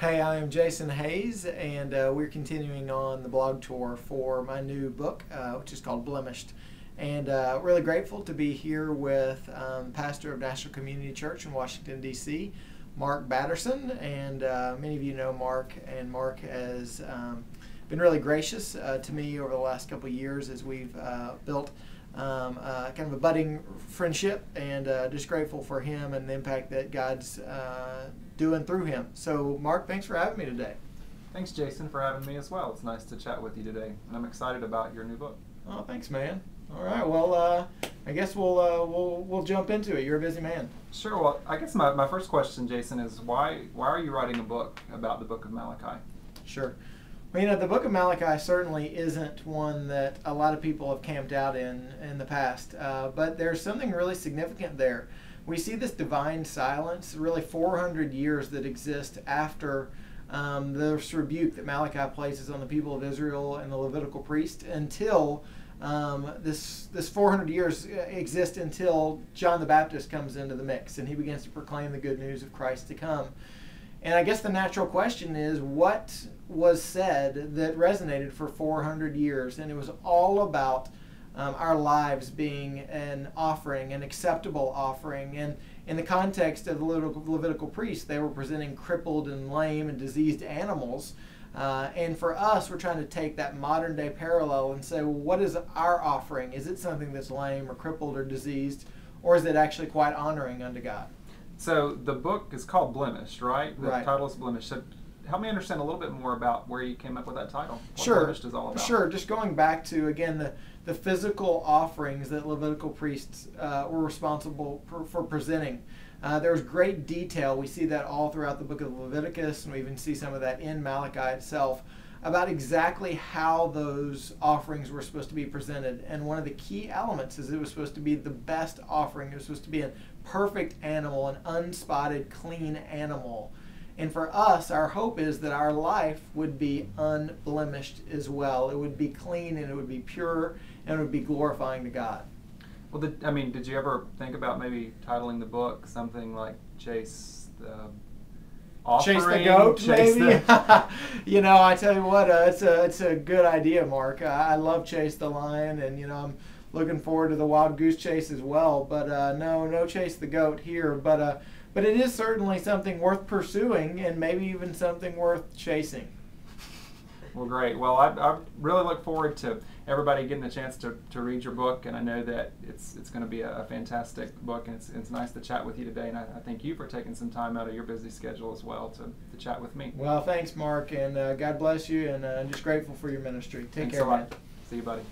Hey, I am Jason Hayes, and we're continuing on the blog tour for my new book, which is called Blemished. And really grateful to be here with pastor of National Community Church in Washington, D.C., Mark Batterson. And many of you know Mark, and Mark has been really gracious to me over the last couple of years as we've built kind of a budding friendship, and just grateful for him and the impact that God's doing through him. So Mark, thanks for having me today. Thanks, Jason, for having me as well. It's nice to chat with you today, and I'm excited about your new book. Oh, thanks, man. All right, well, I guess we'll jump into it. You're a busy man. Sure. Well, I guess my first question, Jason, is why are you writing a book about the book of Malachi? Sure. Well, the book of Malachi certainly isn't one that a lot of people have camped out in the past, but there's something really significant there. We see this divine silence, really 400 years that exist after this rebuke that Malachi places on the people of Israel and the Levitical priest until this 400 years exist until John the Baptist comes into the mix and he begins to proclaim the good news of Christ to come. And I guess the natural question is, what was said that resonated for 400 years? And it was all about our lives being an offering, an acceptable offering. And in the context of the Levitical priests, they were presenting crippled and lame and diseased animals. And for us, we're trying to take that modern day parallel and say, well, what is our offering? Is it something that's lame or crippled or diseased, or is it actually quite honoring unto God? So the book is called Blemished, right? The Right. title is Blemished. So help me understand a little bit more about where you came up with that title. What Sure. Blemished is all about. Sure. Just going back to, again, the physical offerings that Levitical priests were responsible for presenting. There was great detail. We see that all throughout the book of Leviticus, and we even see some of that in Malachi itself, about exactly how those offerings were supposed to be presented. And one of the key elements is it was supposed to be the best offering. It was supposed to be a perfect animal, an unspotted, clean animal. And for us, our hope is that our life would be unblemished as well. It would be clean, and it would be pure, and it would be glorifying to God. Well, did you ever think about maybe titling the book something like Chase the Offering? Chase the goat, Chase maybe? the... I tell you what, it's a good idea, Mark. I love Chase the lion, and, I'm looking forward to the wild goose chase as well. But no Chase the goat here. But it is certainly something worth pursuing, and maybe even something worth chasing. Well, great. Well, I really look forward to everybody getting a chance to read your book, and I know that it's going to be a fantastic book, and it's nice to chat with you today, and I thank you for taking some time out of your busy schedule as well to chat with me. Well, thanks, Mark, and God bless you, and I'm just grateful for your ministry. Take Thanks care, a lot. man. See you, buddy.